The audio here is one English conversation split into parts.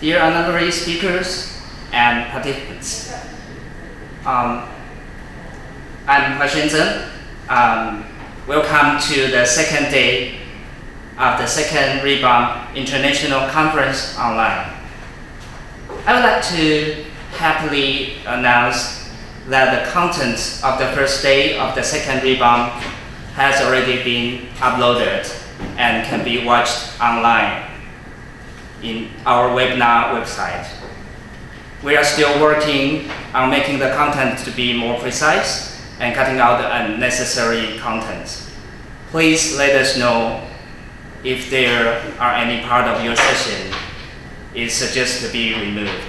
dear honorary speakers and participants. I'm Huashen Zeng. Welcome to the second day of the second Rebound International Conference online. I would like to happily announce that the content of the first day of the second Rebound has already been uploaded and can be watched online in our webinar website. We are still working on making the content to be more precise and cutting out the unnecessary content. Please let us know if there are any part of your session is suggested to be removed.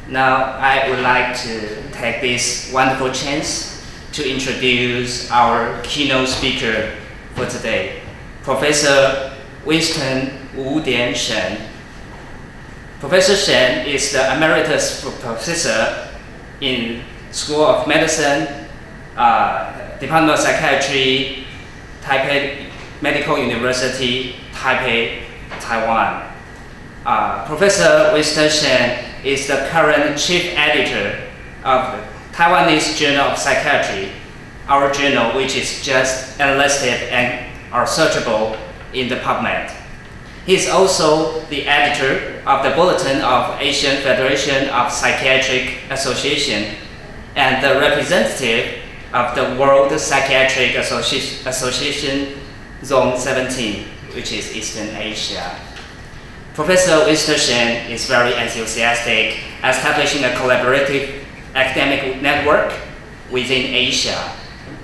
Now, I would like to take this wonderful chance to introduce our keynote speaker for today, Professor Winston Wu-Dian Shen. Professor Shen is the Emeritus Professor in School of Medicine, Department of Psychiatry, Taipei Medical University, Taipei, Taiwan. Professor Winston Shen is the current Chief Editor of the Taiwanese Journal of Psychiatry, our journal which is just enlisted and are searchable in the PubMed. He is also the editor of the Bulletin of Asian Federation of Psychiatric Association and the representative of the World Psychiatric Association Zone 17, which is Eastern Asia. Professor Winston Shen is very enthusiastic, establishing a collaborative academic network within Asia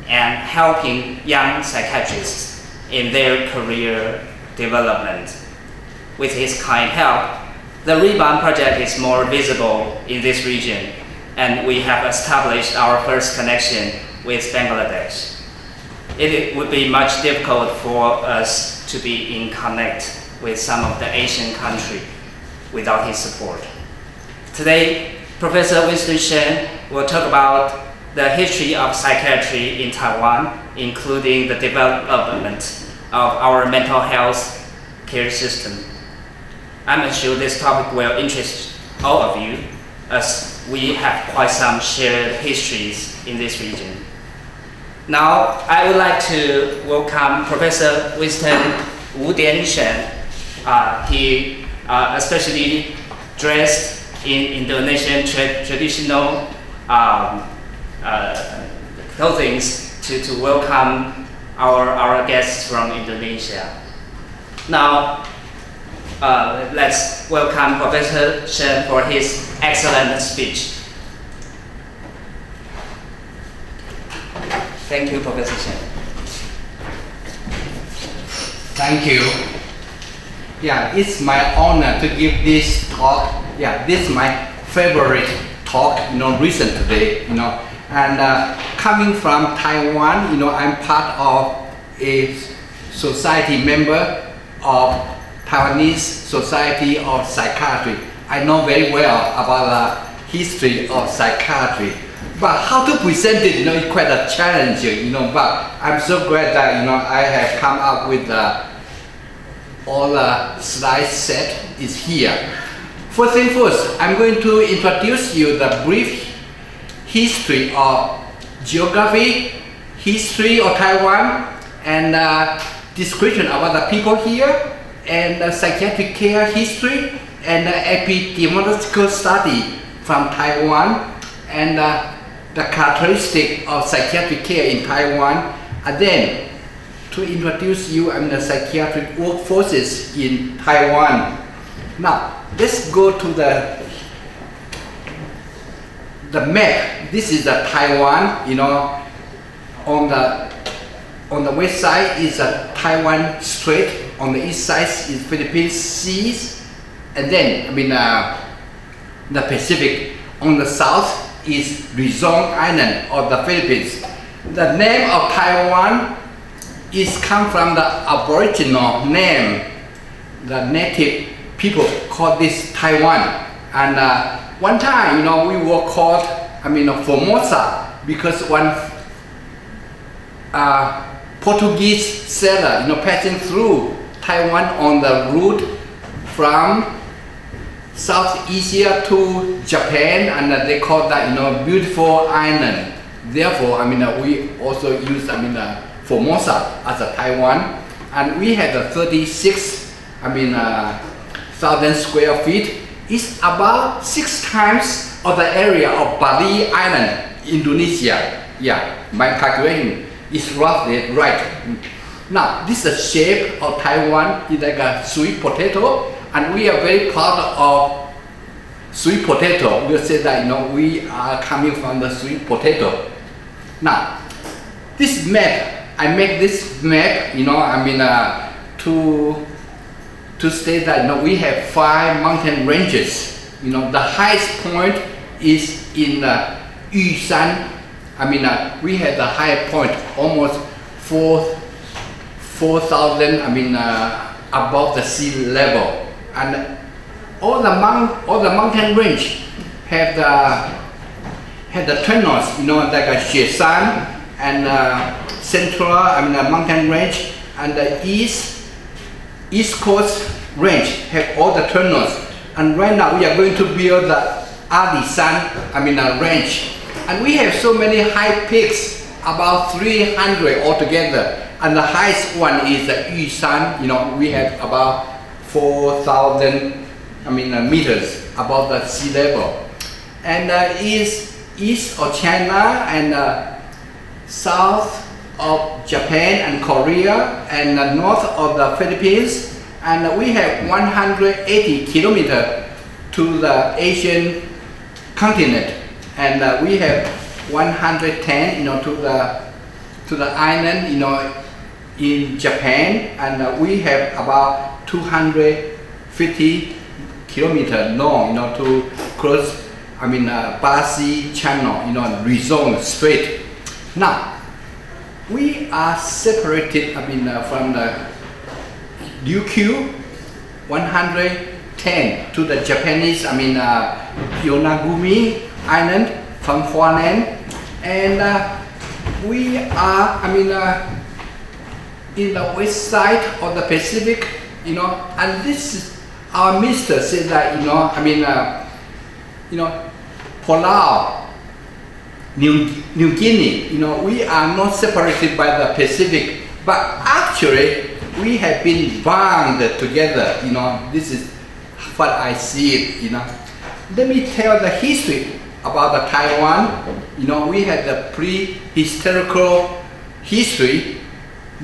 and helping young psychiatrists in their career development. With his kind help, the Rebound project is more visible in this region, and we have established our first connection with Bangladesh. It would be much difficult for us to be in connect with some of the Asian countries without his support. Today, Professor Winston Shen will talk about the history of psychiatry in Taiwan, including the development of our mental health care system. I'm sure this topic will interest all of you, as we have quite some shared histories in this region. Now, I would like to welcome Professor Winston Wu-Dian Shen. He especially dressed in Indonesian traditional clothing to welcome our guests from Indonesia. Now, let's welcome Professor Shen for his excellent speech. Thank you, Professor Shen. Thank you. Yeah, it's my honor to give this talk. Yeah, this is my favorite talk, recent today, And coming from Taiwan, I'm part of a society member of Taiwanese Society of Psychiatry. I know very well about the history of psychiatry, but how to present it, is quite a challenge, but I'm so glad that, I have come up with all the slide set is here. First thing first, I'm going to introduce you the brief history of geography, history of Taiwan, and description about the people here, and the psychiatric care history, and the epidemiological study from Taiwan, and the characteristic of psychiatric care in Taiwan, and then to introduce you the psychiatric workforces in Taiwan. Now, let's go to the map. This is the Taiwan, on the west side is a Taiwan Strait, on the east side is Philippine Seas, and then the Pacific. On the south is Luzon Island of the Philippines. The name of Taiwan is come from the Aboriginal name. The native people call this Taiwan, and one time, we were called, Formosa, because one Portuguese sailor, passing through Taiwan on the route from South Asia to Japan, and they call that beautiful island. Therefore, we also use Formosa as a Taiwan, and we had a 36,000 square feet. It's about 6 times of the area of Bali Island, Indonesia. Yeah, my calculation is roughly right. Now, this is the shape of Taiwan. It's like a sweet potato, and we are very proud of sweet potato. We'll say that we are coming from the sweet potato. Now, this map, I make this map, to state that we have 5 mountain ranges. The highest point is in Yushan. We had the high point almost 4,000. Above the sea level, and all the mountain range have the tunnels. Like a Xiesan and Central. Mountain range, and the East Coast range have all the tunnels. And right now we are going to build the Adisan, range. And we have so many high peaks, about 300 altogether. And the highest one is the Yushan. We have about 4,000 meters above the sea level. And east of China and south of Japan and Korea and north of the Philippines. And we have 180 kilometers to the Asian continent, and we have 110, to the island, in Japan, and we have about 250 kilometers long, to cross, Parsi Channel, Luzon Strait. Now, we are separated, from the Ryukyu 110 to the Japanese, Yonaguni Island from Huanan, and we are, in the west side of the Pacific, and this is, our minister said that, Palau, New Guinea, we are not separated by the Pacific, but actually we have been bound together. This is what I see it. Let me tell the history about the Taiwan. We had the pre-historical history,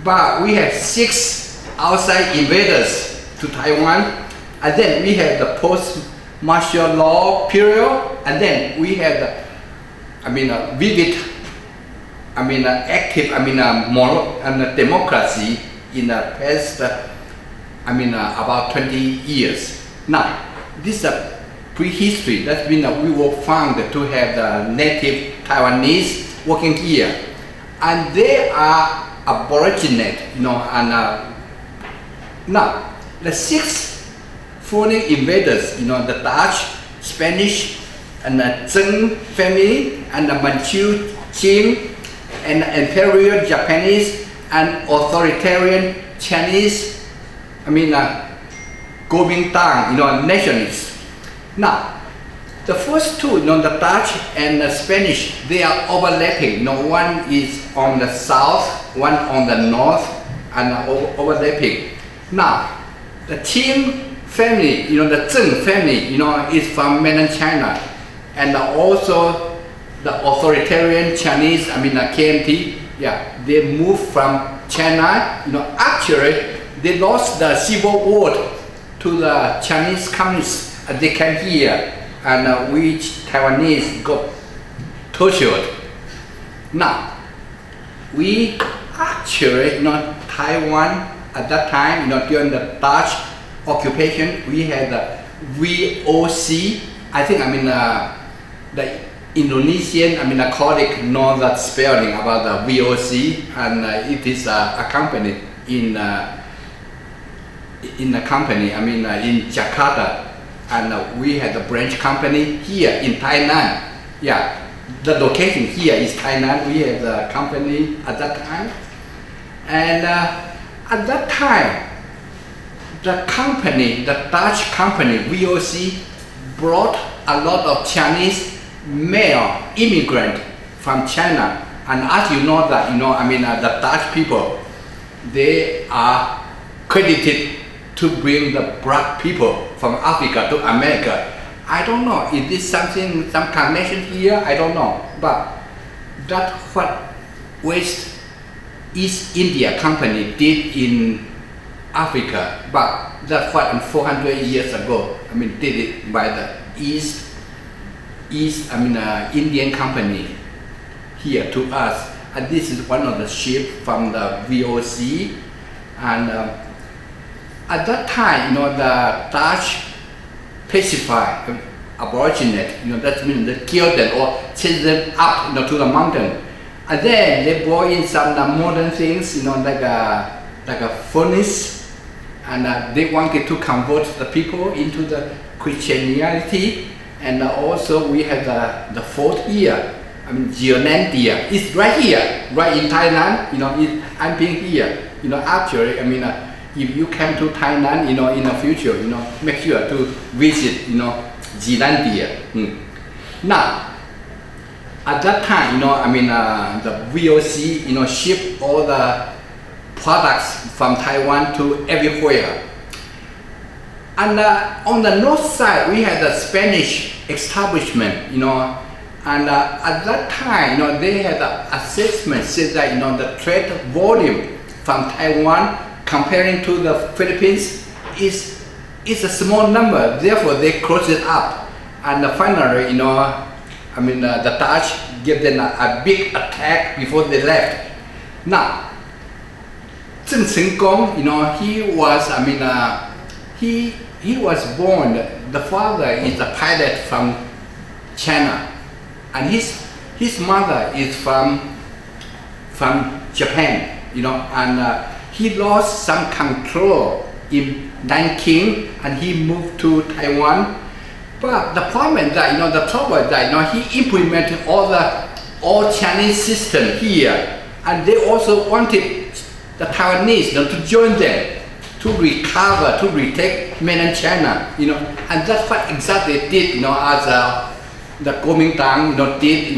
but we had 6 outside invaders to Taiwan, and then we had the post-martial law period, and then we had vivid, active, moral and democracy in the past, about 20 years. Now, this is a prehistory. That means we were found to have the native Taiwanese working here, and they are aborigine, and now the 6 foreign invaders, the Dutch, Spanish, and the Zheng family, and the Manchu, Qing, and the Imperial Japanese, and authoritarian Chinese, Kuomintang, nationalists. Now, the first two, the Dutch and the Spanish, they are overlapping. One is on the south, one on the north, and overlapping. Now, the Qing family, the Zheng family, is from mainland China, and also the authoritarian Chinese, KMT, they moved from China. Actually, they lost the civil war to the Chinese communists. They came here, and which Taiwanese got tortured. Now, we actually, Taiwan at that time, during the Dutch occupation, we had the VOC. I think, the Indonesian, I call it, know that spelling about the VOC, and it is a company in the company, in Jakarta, and we had a branch company here in Thailand. The location here is Thailand. We had the company at that time, and at that time, the company, the Dutch company VOC, brought a lot of Chinese male immigrant from China. And as you know that, the Dutch people, they are credited to bring the black people from Africa to America. I don't know, is this something, some connection here? I don't know. But that's what West East India Company did in Africa. But that's what 400 years ago, did it by the Indian Company here to us. And this is one of the ships from the VOC. And at that time, the Dutch pacify Aborigines, that means they kill them or chase them up to the mountain. And then they brought in some modern things, like a furnace, and they wanted to convert the people into the Christianity. And also we have the fort here, Geonandia. It's right here, right in Thailand. I'm being here. Actually, if you come to Thailand, in the future, make sure to visit, Geonandia. Now, at that time, the VOC, ship all the products from Taiwan to everywhere. And on the north side, we had the Spanish establishment, and at that time, they had an assessment said that, the trade volume from Taiwan comparing to the Philippines is a small number. Therefore, they closed it up. And finally, the Dutch gave them a big attack before they left. Now, Zheng Cengkong, he was born. The father is a pilot from China, and his mother is from Japan. And he lost some control in Nanking, and he moved to Taiwan. But the problem is that, the trouble is that, he implemented all Chinese system here, and they also wanted the Taiwanese, to join them, to recover, to retake mainland China, and that's what exactly it did, as the Kuomintang, did,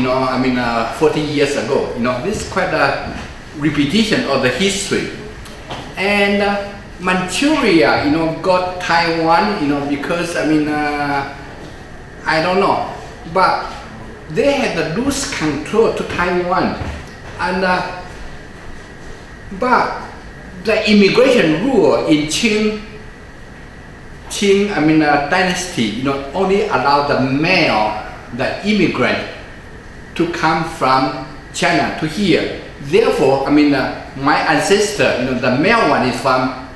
40 years ago. This is quite a repetition of the history. And Manchuria, got Taiwan, because, I don't know, but they had to lose control to Taiwan. And, but the immigration rule in Qing dynasty, only allowed the male, the immigrant, to come from China to here. Therefore, my ancestor, the male one is from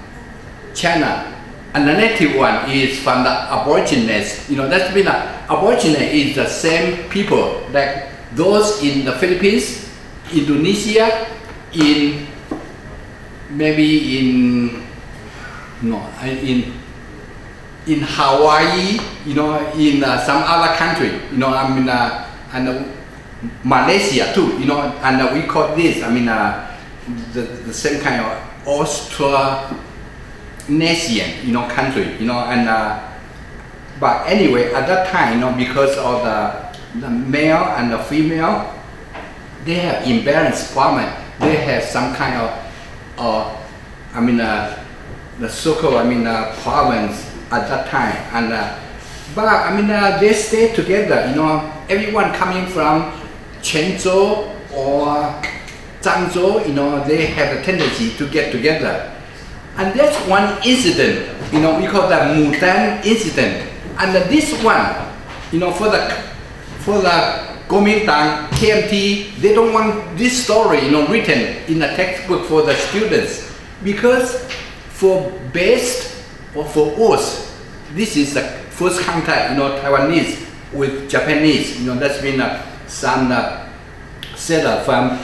China, and the native one is from the Aborigines. That's mean Aborigine is the same people like those in the Philippines, Indonesia, in Hawaii, in some other country, and Malaysia too, and we call this, the same kind of Austronesian, country, and but anyway, at that time, because of the male and the female, they have imbalanced problem. They have some kind of, the so-called, problems at that time, and but they stay together. Everyone coming from Quanzhou or Zhangzhou, they have a tendency to get together. And that's one incident, we call that Mudan incident. And this one, for the Kuomintang, KMT, they don't want this story, written in a textbook for the students, because for best or for us, this is the first contact, Taiwanese with Japanese. That's been some settler from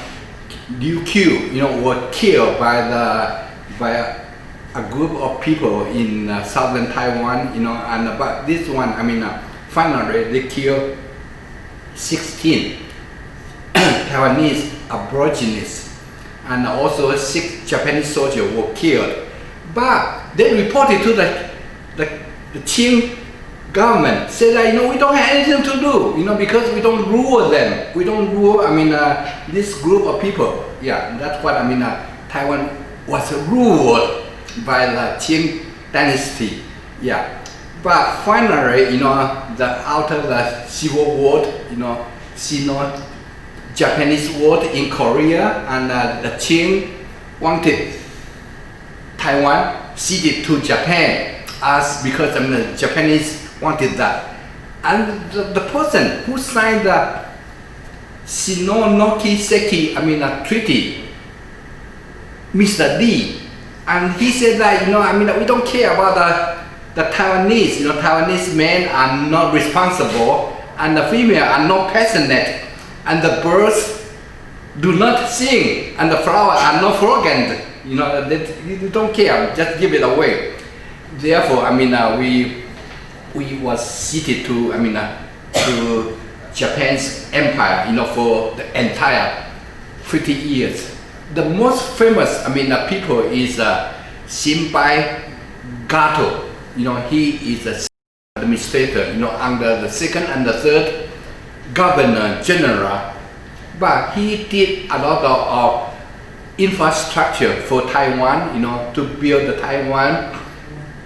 Ryukyu, were killed by a group of people in southern Taiwan, and but this one, finally they killed 16 Taiwanese Aborigines, and also 6 Japanese soldiers were killed. But they reported to the Qing government, said that, we don't have anything to do, because we don't rule them. We don't rule, this group of people. Yeah, that's what, Taiwan was ruled by the Qing dynasty. Yeah. But finally, after the Civil War, Sino-Japanese War in Korea, and the Qing wanted Taiwan ceded to Japan, because the Japanese wanted that. And the person who signed the Shimonoseki treaty, Mr. Lee, and he said that, we don't care about the Taiwanese, Taiwanese men are not responsible, and the female are not passionate, and the birds do not sing, and the flowers are not fragrant. You don't care, just give it away. Therefore, we was ceded to, to Japan's empire, for the entire 50 years. The most famous, people is Shinbai Gato. He is the administrator, under the second and the third governor general. But he did a lot of infrastructure for Taiwan, to build the Taiwan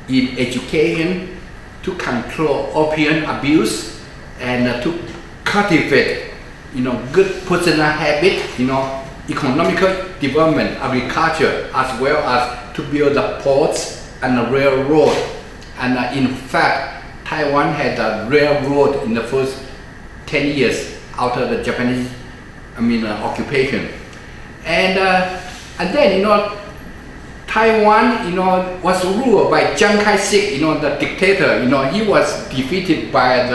in education, to control opium abuse, and to cultivate, good personal habit, economical development, agriculture, as well as to build the ports and the railroad. And in fact, Taiwan had a railroad in the first 10 years after the Japanese, occupation. And then, Taiwan, was ruled by Chiang Kai-shek, the dictator. He was defeated by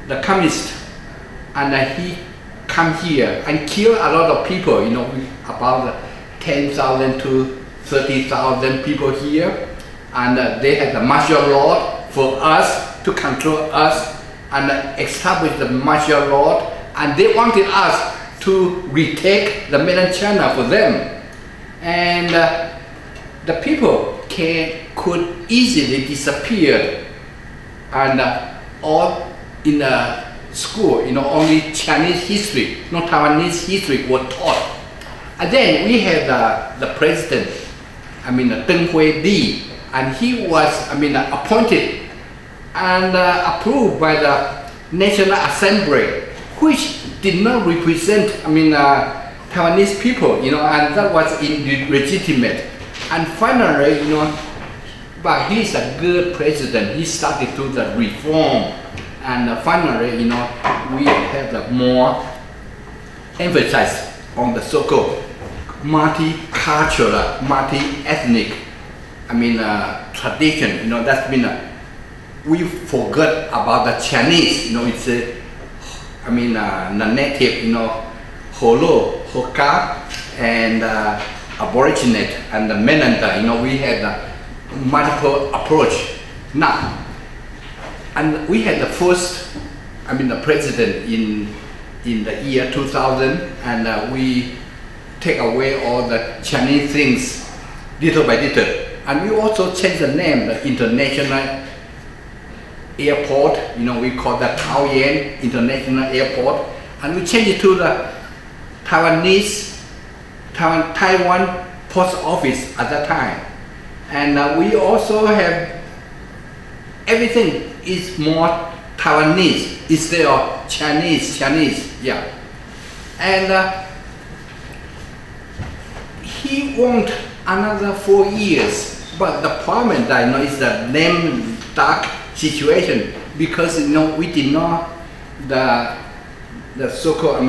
the communist, and he come here and kill a lot of people. About 10,000 to 30,000 people here, and they had the martial law for us to control us and establish the martial law, and they wanted us to retake the mainland China for them. And the people could easily disappear, and all in the school, only Chinese history, no Taiwanese history was taught. And then we had the president, Deng Hui-li, and he was, appointed and approved by the National Assembly, which did not represent, Taiwanese people, and that was illegitimate. And finally, but he's a good president. He started to the reform, and finally, we have the more emphasis on the so-called multicultural, multi-ethnic, tradition. That's been we forgot about the Chinese. It's the native, Holo, Hoka, and Aborigine, and the Menanda. We had a multiple approach now, and we had the first, the president in the year 2000, and we take away all the Chinese things little by little, and we also changed the name, the international airport. We call that Taoyuan International Airport, and we changed it to the Taiwan Post Office at that time. And we also have everything is more Taiwanese instead of Chinese, yeah. And he want another 4 years, but the problem that is the lame duck situation, because we did not the so-called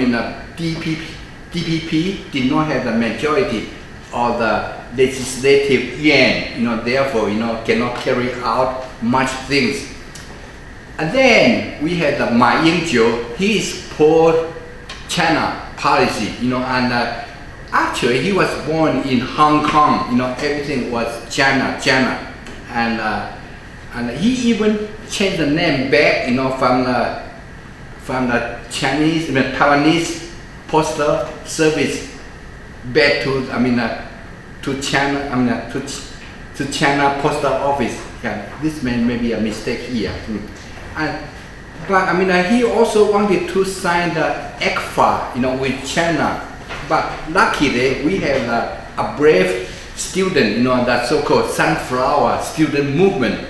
DPP did not have the majority of the legislative yuan, therefore cannot carry out much things. And then we had the Ma Ying-jeou, his pro China policy, and actually he was born in Hong Kong, everything was China, and he even changed the name back, from the Chinese, Taiwanese postal service back to, to China, to China Postal Office. Yeah, this may be a mistake here. But he also wanted to sign the ECFA, with China. But luckily, we have a brave student, that so-called Sunflower Student Movement.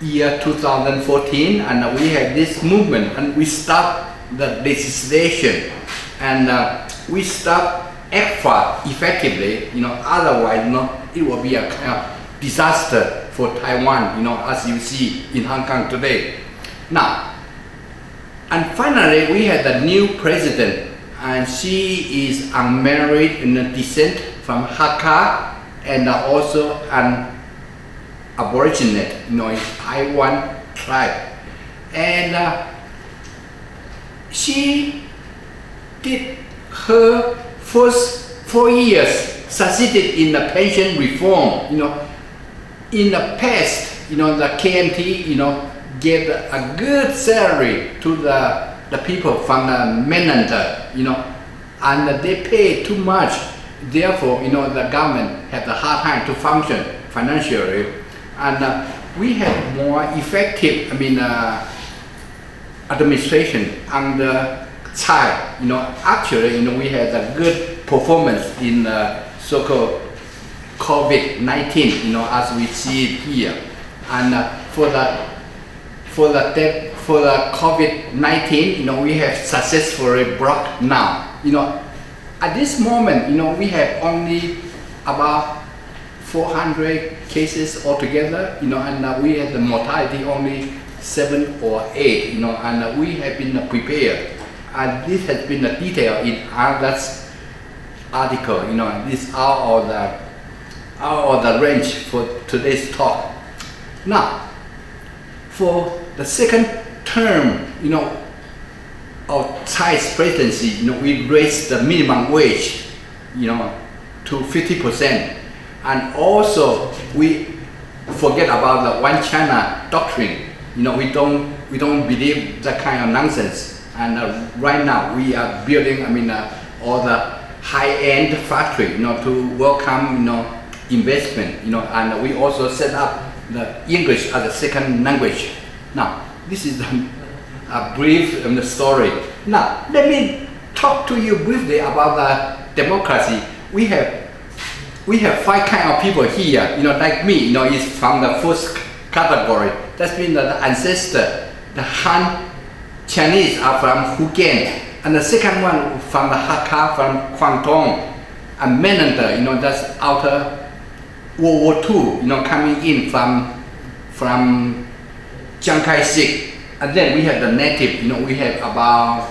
Year 2014, and we had this movement, and we stopped the legislation, and we stopped ECFA effectively. Otherwise, it will be a kind of disaster for Taiwan. As you see in Hong Kong today. Now, and finally, we had the new president, and she is unmarried in descent from Hakka, and also an Aborigine, in Taiwan tribe, and she did her first 4 years, succeeded in the pension reform. In the past, the KMT, gave a good salary to the people from the mainland, and they pay too much. Therefore, the government had a hard time to function financially. And we had more effective, administration under Tsai. Actually, we had a good performance in so-called COVID-19. As we see it here. And for the COVID-19, we have successfully brought now. At this moment, we have only about 400 cases altogether, and we had the mortality only 7 or 8, and we have been prepared. And this has been a detail in Arthur's article, this are all the range for today's talk. Now, for the second term, of Tsai's presidency, we raised the minimum wage, to 50%. And also, we forget about the one China doctrine. We don't believe that kind of nonsense. And right now, we are building, all the high-end factory, to welcome, investment, and we also set up the English as a second language. Now, this is a brief story. Now, let me talk to you briefly about the democracy. We have 5 kind of people here, like me, is from the first category. That's been the ancestor. The Han Chinese are from Hokkien, and the second one from the Hakka, from Guangdong, and Mainlander, that's after World War II, coming in from Chiang Kai-shek. And then we have the native, we have about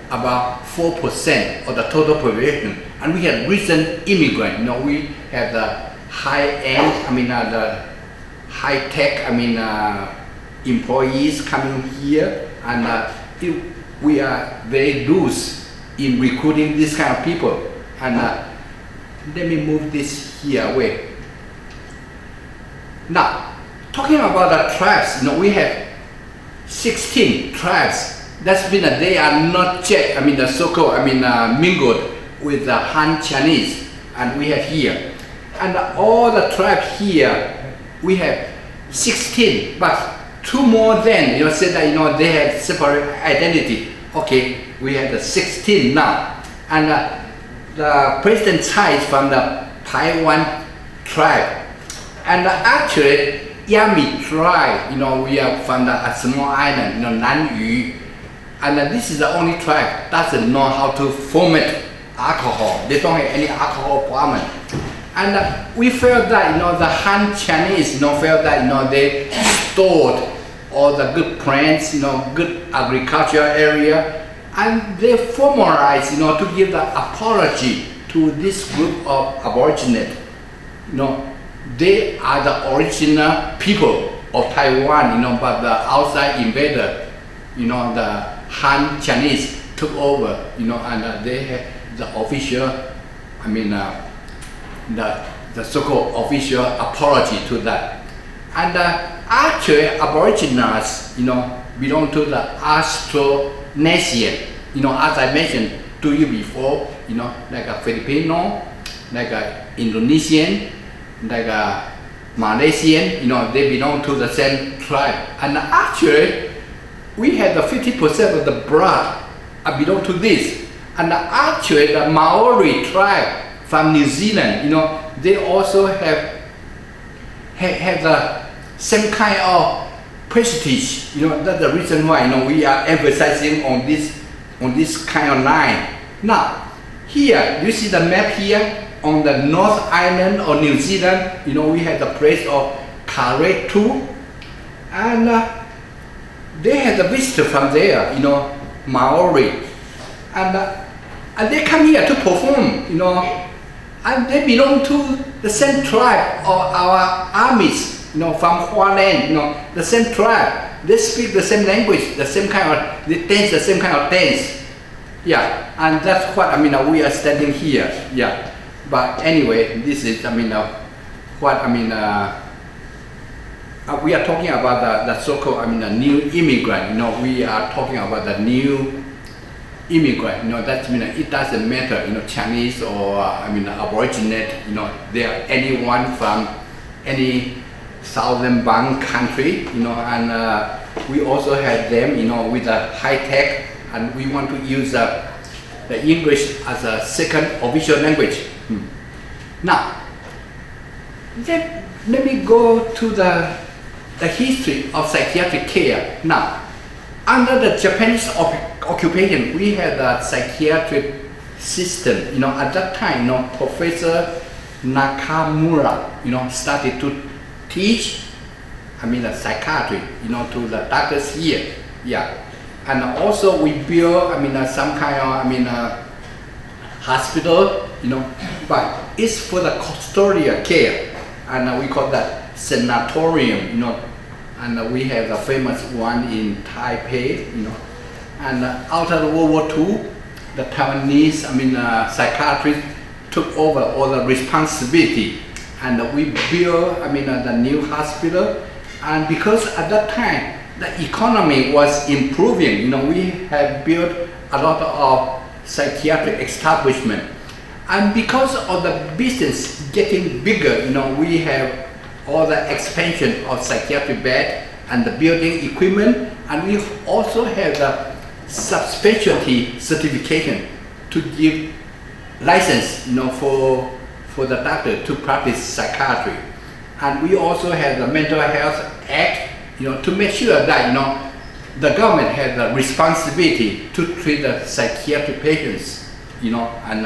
4% of the total population. And we have recent immigrant, we have the high-end, the high-tech, employees coming here, and we are very loose in recruiting this kind of people. And let me move this here away. Now, talking about the tribes, we have 16 tribes. That's mean that they are not yet, the so-called, mingled with the Han Chinese, and we have here. And all the tribes here, we have 16, but 2 more then, said that, they have separate identity. Okay, we have the 16 now. And the President Tsai is from the Taiwan tribe. And actually, Yami tribe, we are from a small island, Nanyu. And this is the only tribe that doesn't know how to ferment alcohol. They don't have any alcohol problem. And we felt that, the Han Chinese, felt that, they stored all the good plants, good agricultural area, and they formalized, to give the apology to this group of Aborigines. They are the original people of Taiwan, but the outside invader, the Han Chinese took over, and they had the official, the so-called official apology to that. And actually, Aborigines, belong to the Austronesian, as I mentioned to you before, like a Filipino, like a Indonesian, like Malaysian, they belong to the same tribe. And actually, we had the 50% of the blood belong to this. And actually, the Maori tribe from New Zealand, they also have the same kind of prestige. That's the reason why we are emphasizing on this kind of line. Now, here you see the map here on the North Island of New Zealand. We have the place of Karetu, and they had a visitor from there. Maori, and they come here to perform. And they belong to the same tribe of our armies. From Hualien, the same tribe. They speak the same language, they dance the same kind of dance. Yeah, and that's what we are standing here. Yeah, but anyway, this is we are talking about the so-called new immigrant. We are talking about the new immigrant. That means it doesn't matter. Chinese or Aborigine. They are anyone from any southern bound country, and we also have them, with the high tech, and we want to use the English as a second official language. Now, let me go to the history of psychiatric care. Now, under the Japanese occupation, we had a psychiatric system. At that time, Professor Nakamura, started to teach, psychiatry, to the doctors here. Yeah, and also we build, some kind of, hospital, but it's for the custodial care, and we call that sanatorium, and we have the famous one in Taipei, and after World War II, the Taiwanese, psychiatrists took over all the responsibility. And we built, the new hospital, and because at that time the economy was improving, we have built a lot of psychiatric establishment, and because of the business getting bigger, we have all the expansion of psychiatric bed and the building equipment, and we also have the subspecialty certification to give license, for the doctor to practice psychiatry. And we also have the Mental Health Act, to make sure that, the government has the responsibility to treat the psychiatric patients, and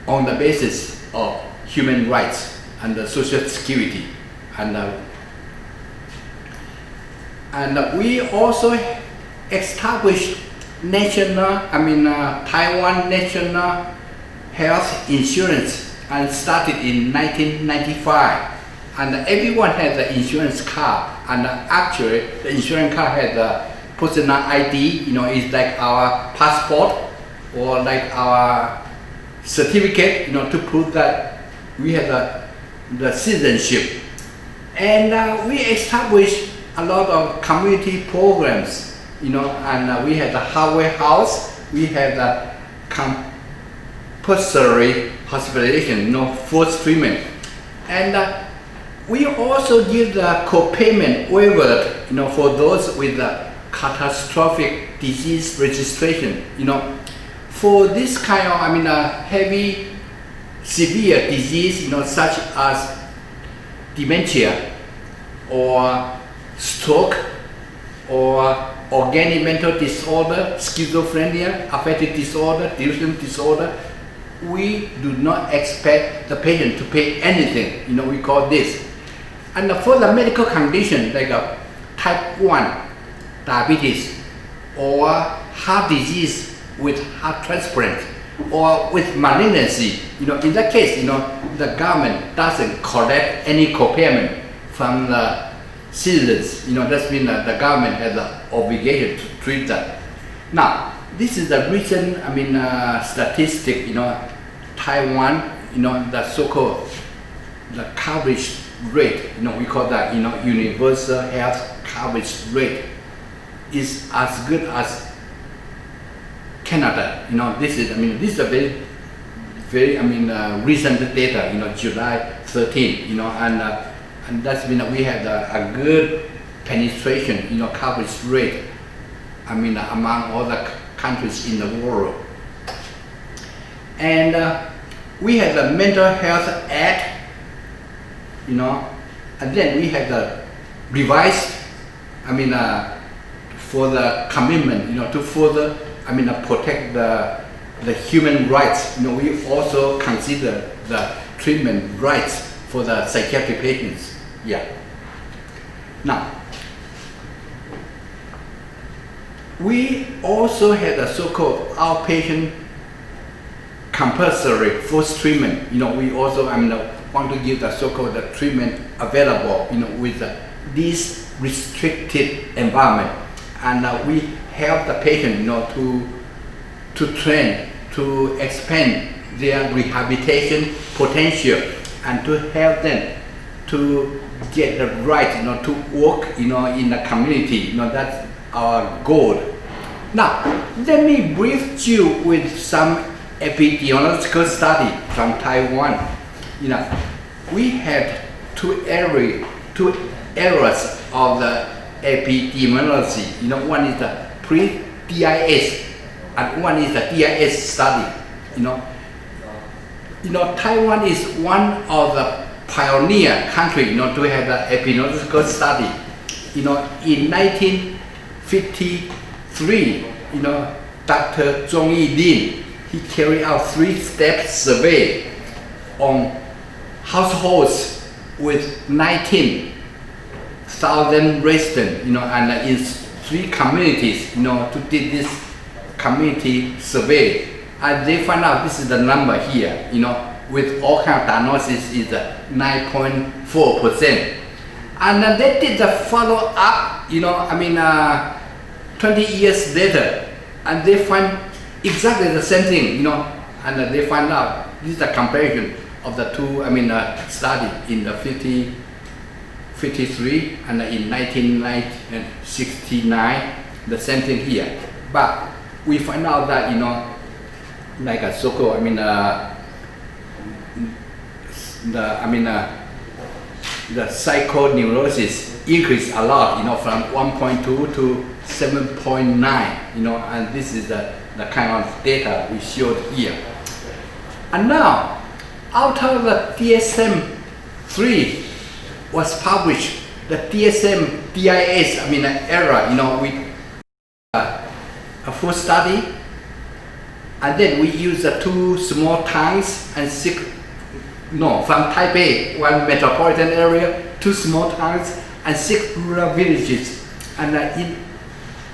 on the basis of human rights and the social security. And we also established Taiwan National Health Insurance, and started in 1995. And everyone has the insurance card, and actually the insurance card has the personal ID, it's like our passport or like our certificate, to prove that we have the citizenship. And we established a lot of community programs, and we have the halfway house, we have the compulsory hospitalization, first treatment, and we also give the co-payment waiver, for those with the catastrophic disease registration. For this kind of, heavy, severe disease, such as dementia or stroke or organic mental disorder, schizophrenia, affective disorder, delusional disorder, we do not expect the patient to pay anything. We call this. And for the medical condition like type 1 diabetes or heart disease with heart transplant or with malignancy, in that case, the government doesn't collect any co-payment from the citizens. That means that the government has the obligation to treat that. Now, this is the recent, statistic, Taiwan, the so-called the coverage rate, we call that, universal health coverage rate is as good as Canada. This is a very very, recent data, July 13, and that's been, we had a good penetration, coverage rate, among all the countries in the world. And we had the mental health act, and then we had the revised, for the commitment, to further, protect the human rights. We also consider the treatment rights for the psychiatric patients. Yeah. Now, we also had a so-called outpatient compulsory forced treatment. We also want to give the so-called the treatment available, with this restricted environment, and we help the patient, to train, to expand their rehabilitation potential, and to help them to get the right, to work, in the community. That's our goal. Now, let me brief you with some epidemiological study from Taiwan. We had two areas of the epidemiology. One is the pre-DIS and one is the DIS study. Taiwan is one of the pioneer country, to have the epidemiological study. In 1953, Dr. Zhongyi Lin, he carried out 3-step survey on households with 19,000 residents, and in 3 communities, to do this community survey. And they find out this is the number here, with all kind of diagnosis is 9.4%. And they did the follow up, 20 years later, and they find exactly the same thing, and they find out this is the comparison of the two, study in the 53 and in 1969, the same thing here. But we find out that, like a so-called, the psychoneurosis increased a lot, from 1.2 to 7.9, and this is the kind of data we showed here. And now, after the DSM-3 was published, the DSM-DIS, era, with a full study, and then we use the 2 small towns and 6, from Taipei, 1 metropolitan area, 2 small towns and 6 rural villages, and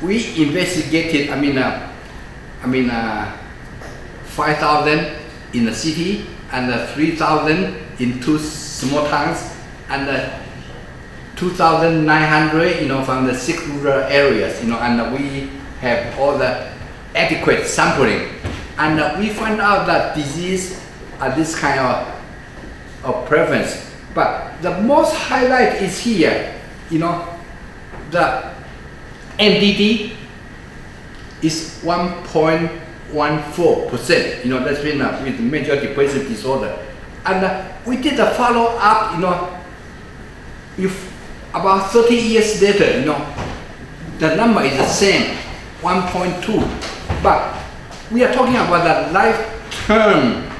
we investigated, 5,000 in the city and 3,000 in 2 small towns, and 2,900, from the 6 rural areas, and we have all the adequate sampling, and we find out that disease are this kind of prevalence. But the most highlight is here, the MDD is 1.14%, that's been with major depressive disorder. And we did a follow up, if about 30 years later, the number is the same, 1.2. But we are talking about the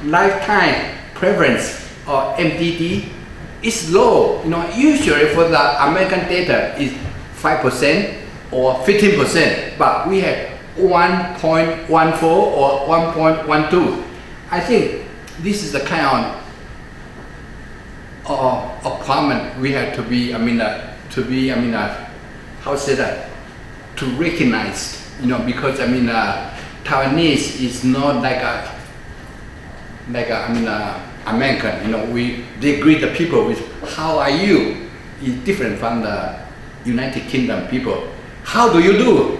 lifetime prevalence or MDD is low. Usually for the American data is 5% or 15%, but we have 1.14 or 1.12. I think this is the kind of problem we have to be, how say that, to recognize, because Taiwanese is not like American, they greet the people with "How are you?" is different from the United Kingdom people. How do you do?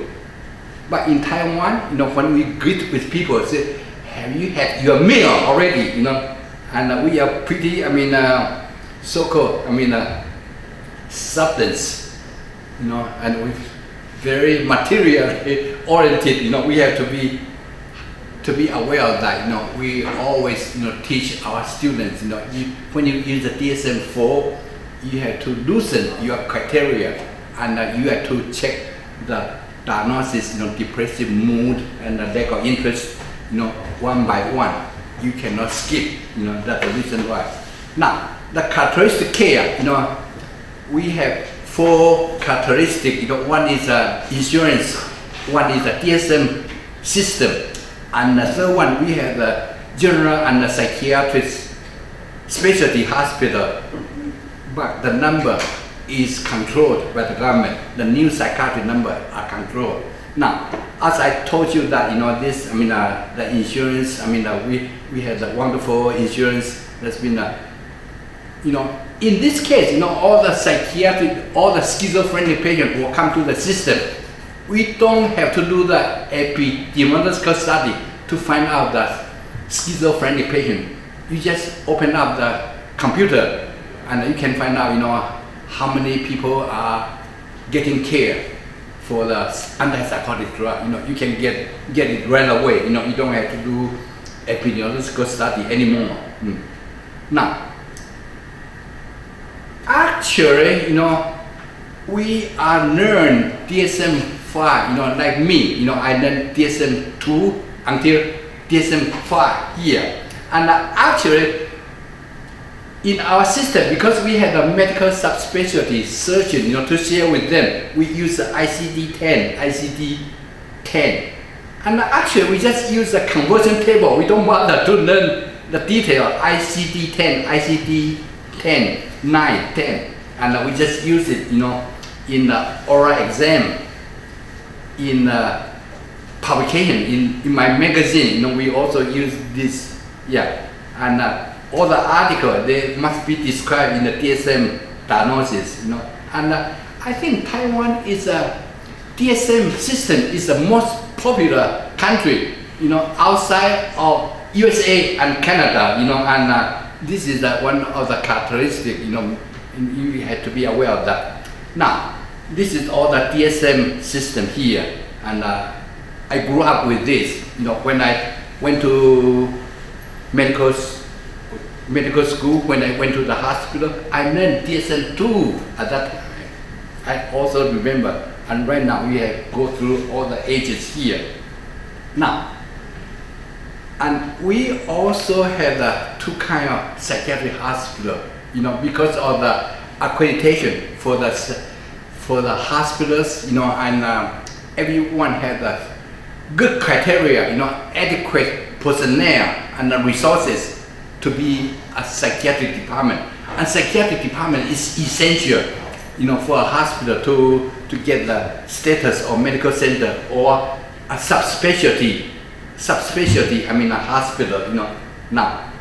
But in Taiwan, when we greet with people, say, "Have you had your meal already?" And we are pretty, so-called, substance, and we very materially oriented. We have to be to be aware of that, we always, teach our students, when you use the DSM-4, you have to loosen your criteria, and you have to check the diagnosis, depressive mood and the lack of interest, one by one. You cannot skip, that's the reason why. Now, the characteristic care, we have 4 characteristics. One is insurance, one is the DSM system, and the third one we have the general and the psychiatric specialty hospital. But the number is controlled by the government. The new psychiatric number are controlled. Now, as I told you that the insurance. We have the wonderful insurance that's been in this case, all the psychiatric, all the schizophrenic patients will come to the system. We don't have to do the epidemiological study to find out the schizophrenic patient. You just open up the computer and you can find out, how many people are getting care for the antipsychotic drug. You can get it right away. You don't have to do epidemiological study anymore. Now, actually, we are learn DSM-5, like me, I learned DSM-2 until DSM-5 here. And actually, in our system, because we have a medical subspecialty surgeon, to share with them, we use the ICD-10. And actually, we just use the conversion table. We don't bother to learn the detail, ICD-10, ICD-10, 9, 10. And we just use it, in the oral exam, in publication, in my magazine, we also use this, and all the articles, they must be described in the DSM diagnosis, and I think Taiwan is DSM system is the most popular country, outside of USA and Canada, and this is one of the characteristics, and you have to be aware of that. Now, this is all the DSM system here, and I grew up with this. When I went to medical school, when I went to the hospital, I learned DSM-2 at that time. I also remember, and right now we have go through all the ages here. Now, and we also have the 2 kind of psychiatric hospital, because of the accreditation for the hospitals, and everyone has a good criteria, adequate personnel and the resources to be a psychiatric department. And psychiatric department is essential, for a hospital to get the status of medical center or a subspecialty, a hospital, Now,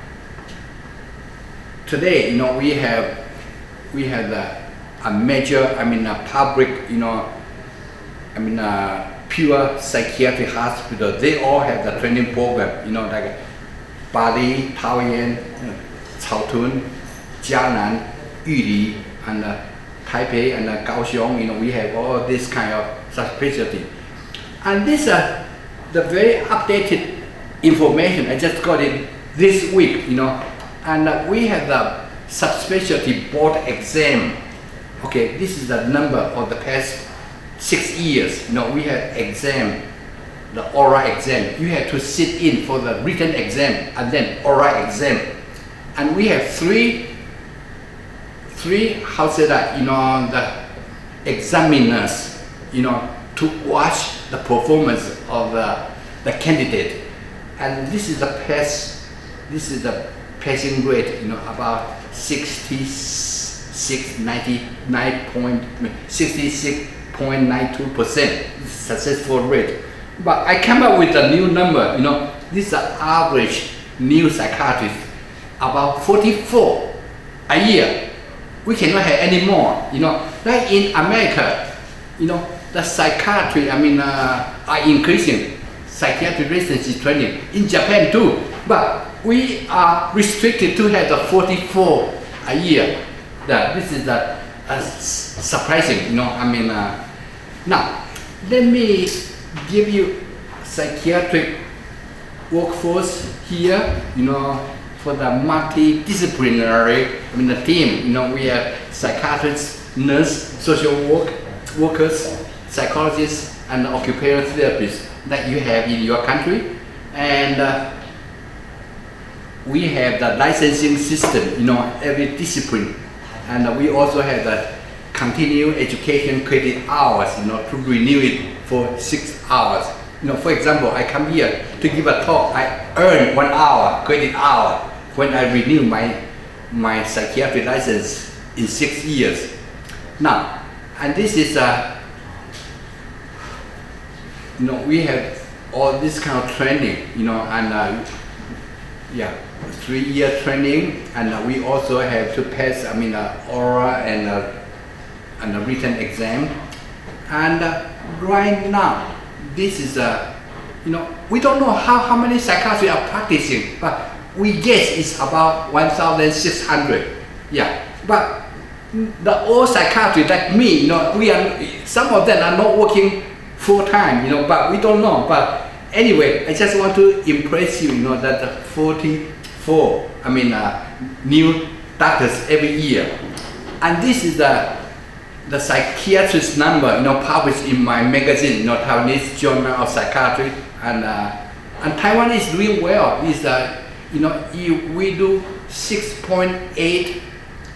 today, we have a major, a public, pure psychiatric hospital. They all have the training program, like Bali, Taiwan, Caotun, Jianan, Yuli, and Taipei, and Kaohsiung. We have all this kind of subspecialty. And this the very updated information. I just got it this week, and we have the subspecialty board exam. Okay, this is the number of the past 6 years. We have exam, the oral exam. You have to sit in for the written exam and then oral exam. And we have three how say that, the examiners, to watch the performance of the candidate. And this is the passing rate, about 66.92% successful rate. But I came up with a new number, this is the average new psychiatrist, about 44 a year. We cannot have any more, like in America, the psychiatry, are increasing, psychiatric residency training, in Japan too, but we are restricted to have the 44 a year. This is surprising, Now, let me give you psychiatric workforce here, for the multidisciplinary, the team, we have psychiatrists, nurse, social workers, psychologists, and occupational therapists that you have in your country. And we have the licensing system, every discipline. And we also have the continuing education credit hours, to renew it for 6 hours. For example, I come here to give a talk, I earn 1 hour, credit hour, when I renew my psychiatric license in 6 years. Now, and this is we have all this kind of training, and 3-year training, and we also have to pass, oral and a written exam. And right now, this is we don't know how many psychiatrists are practicing, but we guess it's about 1,600. Yeah, but the old psychiatrists like me, some of them are not working full time, but we don't know. But anyway, I just want to impress you, that the 44, new doctors every year, and this is the psychiatrist number, published in my magazine, Taiwanese Journal of Psychiatry, and Taiwan is doing well. Is we do 6.8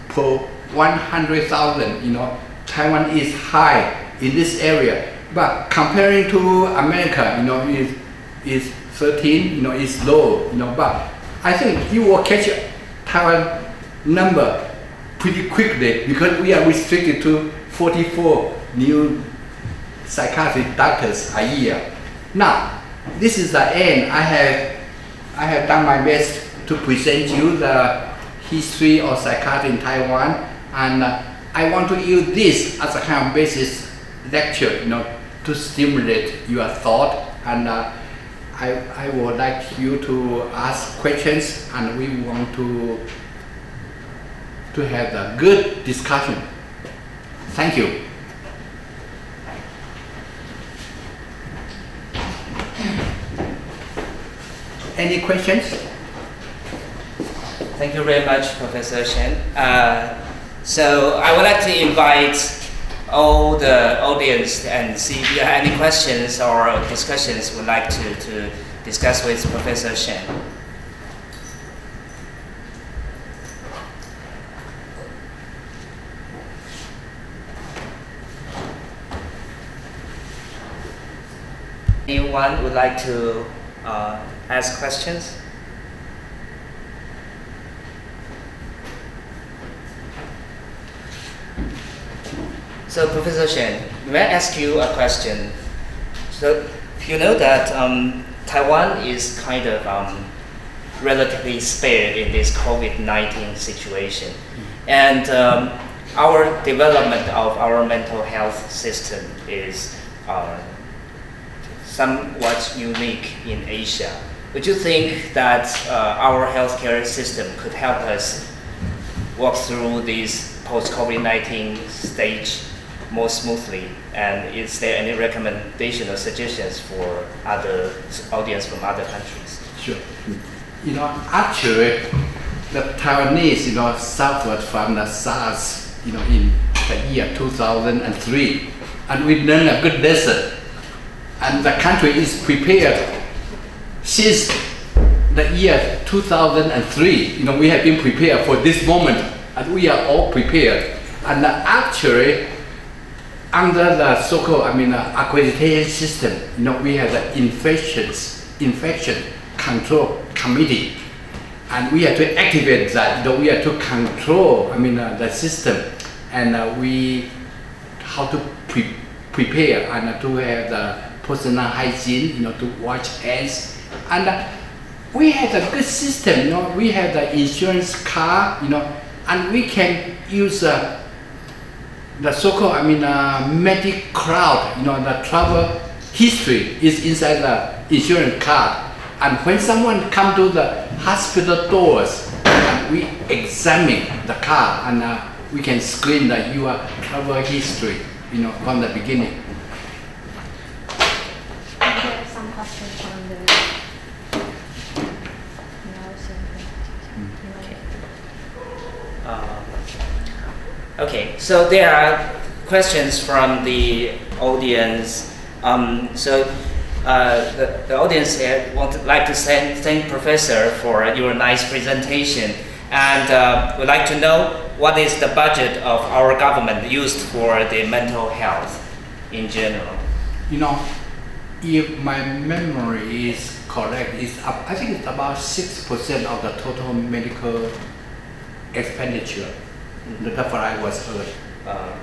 per 100,000. Taiwan is high in this area, but comparing to America, is 13. Is low. But I think you will catch Taiwan number pretty quickly because we are restricted to 44 new psychiatric doctors a year. Now, this is the end. I have done my best to present you the history of psychiatry in Taiwan, and I want to use this as a kind of basis lecture, to stimulate your thought, and I would like you to ask questions, and we want to have a good discussion. Thank you. Any questions? Thank you very much, Professor Chen. So I would like to invite all the audience and see if you have any questions or discussions would like to discuss with Professor Chen. Anyone would like to ask questions? So, Professor Shen, may I ask you a question? So, you know that Taiwan is kind of relatively spared in this COVID-19 situation, and our development of our mental health system is somewhat unique in Asia. Would you think that our healthcare system could help us walk through this post-COVID-19 stage more smoothly? And is there any recommendation or suggestions for other audience from other countries? Sure. Actually, the Taiwanese, suffered from the SARS, in the year 2003, and we learned a good lesson. And the country is prepared since the year 2003. We have been prepared for this moment, and we are all prepared. And actually, under the so-called accreditation system, we have the infection control committee, and we have to activate that. We have to control the system, and how to prepare and to have the personal hygiene, to wash hands, and we have a good system. We have the insurance card, and we can use the so-called medical cloud. The travel history is inside the insurance card, and when someone come to the hospital doors, we examine the card, and we can screen your travel history, from the beginning. Okay, so there are questions from the audience. The audience here would like to thank Professor for your nice presentation, and would like to know what is the budget of our government used for the mental health in general. You know, if my memory is correct, I think it's about 6% of the total medical expenditure. That's what I was heard.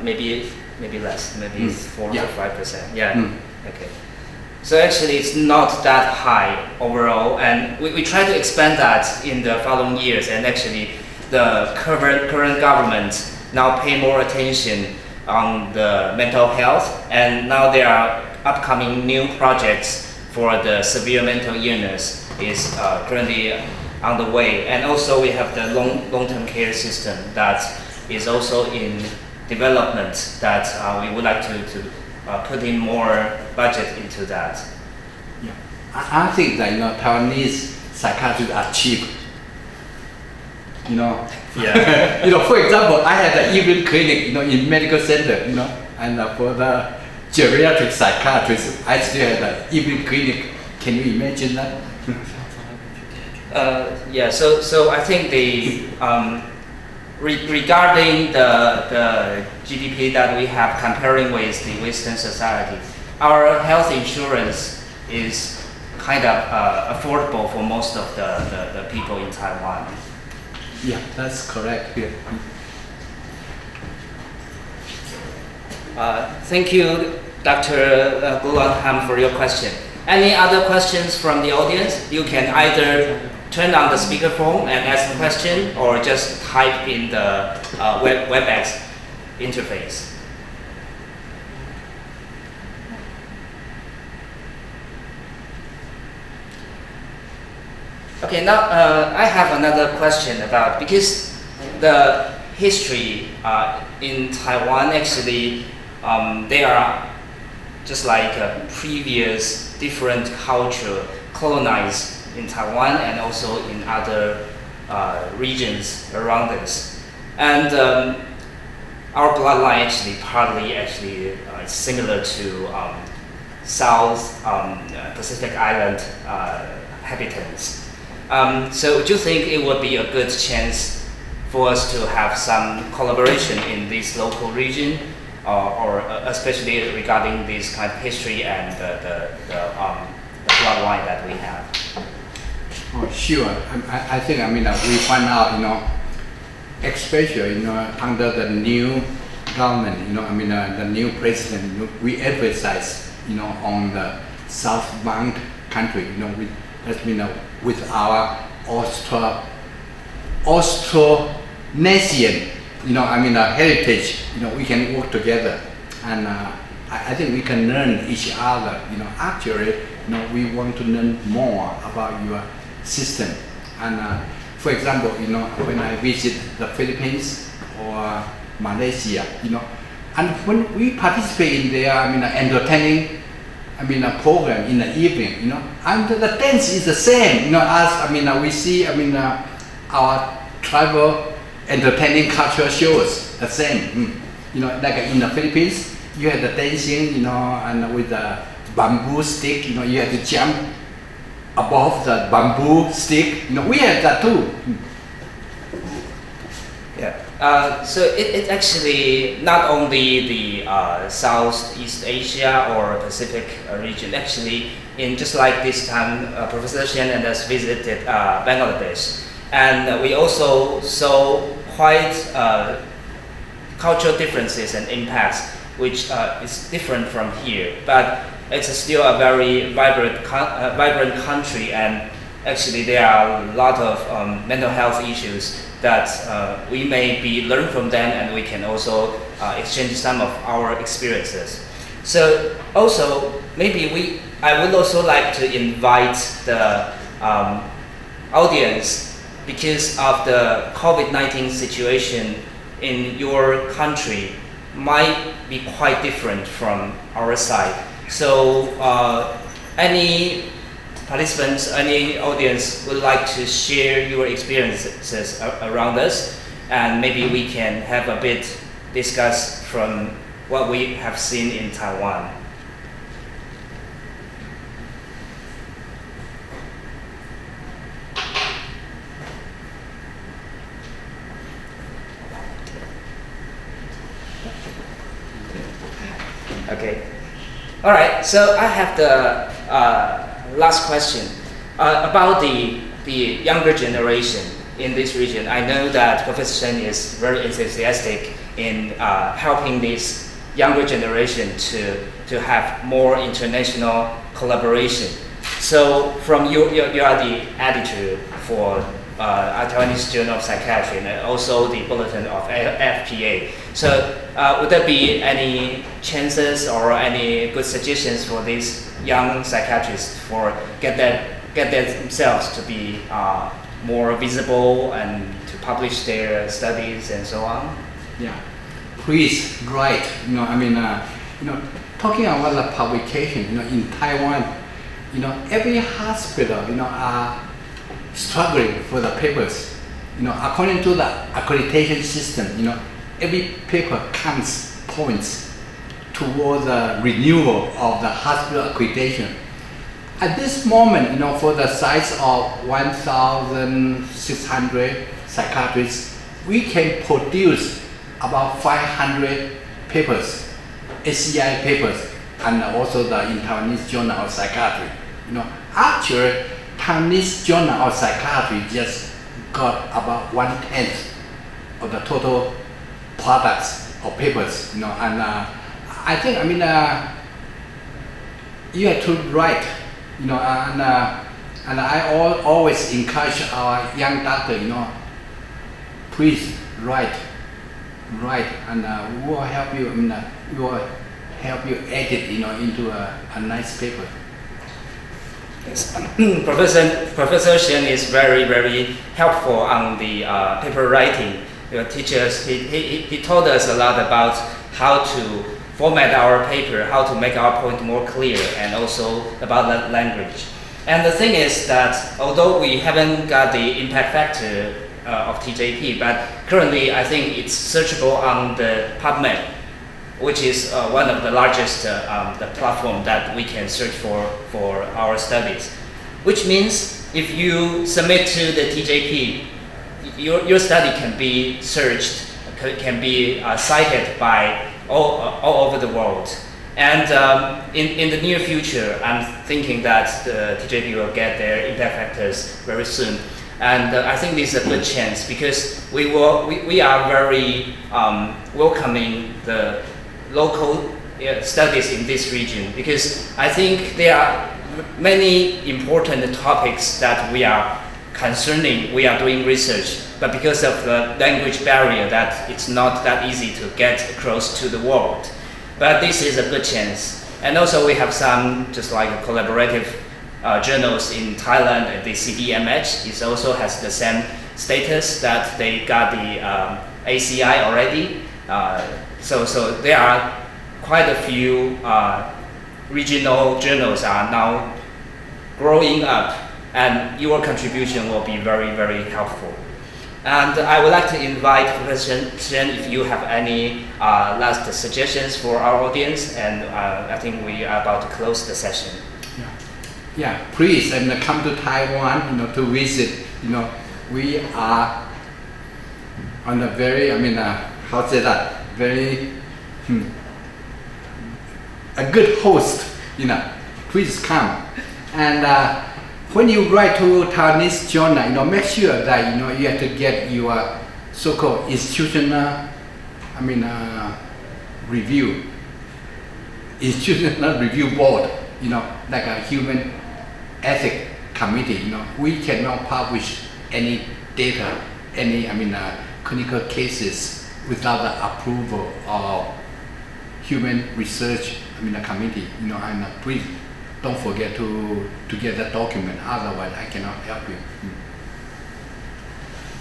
Maybe less, maybe it's 4 to 5%. Yeah. Okay. So actually, it's not that high overall, and we try to expand that in the following years. And actually, the current government now pay more attention on the mental health, and now there are upcoming new projects for the severe mental illness is currently on the way. And also we have the long-term care system that is also in development that we would like to put in more budget into that. Yeah, I think that Taiwanese psychiatrists are cheap. Yeah. For example, I had an evening clinic, in medical center, and for the geriatric psychiatrist, I still had an evening clinic. Can you imagine that? Yeah. So I think the regarding the GDP that we have comparing with the Western society, our health insurance is kind of affordable for most of the people in Taiwan. Yeah, that's correct. Yeah. Thank you, Dr. Gulanham, for your question. Any other questions from the audience? You can either turn on the speakerphone and ask a question, or just type in the WebEx interface. Okay, now I have another question about, because the history in Taiwan actually they are just like previous different culture colonized in Taiwan and also in other regions around us, and our bloodline actually partly is similar to South Pacific Island habitants. So would you think it would be a good chance for us to have some collaboration in this local region, or especially regarding this kind of history and the bloodline that we have? Oh, sure. I think we find out especially under the new government, the new president, we emphasize on the southbound country, with our Austronesian, heritage, we can work together, and I think we can learn each other. Actually, we want to learn more about your system. And for example, when I visit the Philippines or Malaysia, and when we participate in their, entertaining, a program in the evening, and the dance is the same, as we see, our tribal entertaining cultural shows the same. Like in the Philippines, you have the dancing, and with the bamboo stick, you have to jump above the bamboo stick. We have that too. Yeah. So it's actually not only the Southeast Asia or Pacific region. Actually, in just like this time, Professor Shen and us visited Bangladesh, and we also saw quite cultural differences and impacts, which is different from here. But it's still a very vibrant country, and actually there are a lot of mental health issues that we may be learn from them, and we can also exchange some of our experiences. So also maybe I would also like to invite the audience, because of the COVID-19 situation in your country might be quite different from our side. So any participants, any audience would like to share your experiences around us, and maybe we can have a bit discuss from what we have seen in Taiwan. Okay. All right. So I have the last question about the younger generation in this region. I know that Professor Shen is very enthusiastic in helping this younger generation to have more international collaboration. So from you are the editor for Taiwanese Journal of Psychiatry and also the Bulletin of FPA. So would there be any chances or any good suggestions for these young psychiatrists for get themselves to be more visible and to publish their studies and so on? Yeah, please write. Talking about the publication, in Taiwan, every hospital, are struggling for the papers. According to the accreditation system, every paper points toward the renewal of the hospital accreditation. At this moment, for the size of 1,600 psychiatrists, we can produce about 500 papers, SCI papers, and also the Taiwanese Journal of Psychiatry. Actually, Taiwanese Journal of Psychiatry just got about 1/10 of the total products or papers. And I think you have to write. And I always encourage our young doctor, please write, and we will help you. We will help you edit, into a nice paper. Yes. Professor Shen is very, very helpful on the paper writing. Teachers, he told us a lot about how to format our paper, how to make our point more clear, and also about the language. And the thing is that although we haven't got the impact factor of TJP, but currently I think it's searchable on the PubMed, which is one of the largest the platform that we can search for our studies. Which means if you submit to the TJP, your study can be searched, can be cited by all over the world. And in the near future, I'm thinking that the TJP will get their impact factors very soon. And I think this is a good chance because we are very welcoming the local studies in this region, because I think there are many important topics that we are doing research, but because of the language barrier that it's not that easy to get across to the world. But this is a good chance. And also we have some just like collaborative journals in Thailand. The CDMH is also has the same status that they got the ACI already. So there are quite a few regional journals are now growing up, and your contribution will be very, very helpful. And I would like to invite Professor Shen if you have any last suggestions for our audience, and I think we are about to close the session. Yeah, please come to Taiwan, to visit. We are on a very, very a good host. Please come. And when you write to Taiwanese journal, make sure that you have to get your so-called institutional, institutional review board. Like a human ethics committee. We cannot publish any data, any clinical cases without the approval of human research committee. And please don't forget to get that document, otherwise I cannot help you.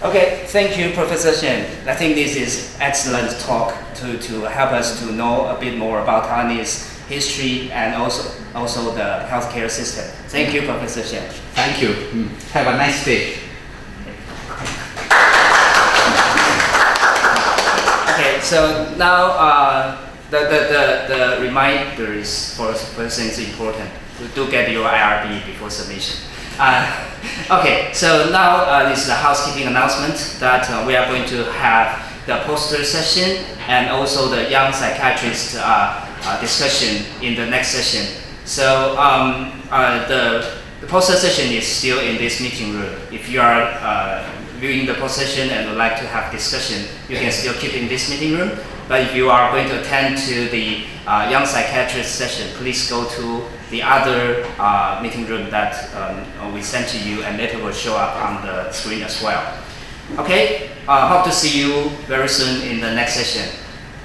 Okay, thank you, Professor Shen. I think this is excellent talk to help us to know a bit more about Taiwanese history and also the healthcare system. Thank you, Professor Shen. Thank you. Have a nice day. Okay, so now the reminders for person is important. Do get your IRB before submission. Okay, so now this is the housekeeping announcement that we are going to have the poster session and also the young psychiatrist discussion in the next session. So the poster session is still in this meeting room. If you are viewing the poster session and would like to have discussion, you can still keep in this meeting room. But if you are going to attend to the young psychiatrist session, please go to the other meeting room that we sent to you and later will show up on the screen as well. Okay, hope to see you very soon in the next session.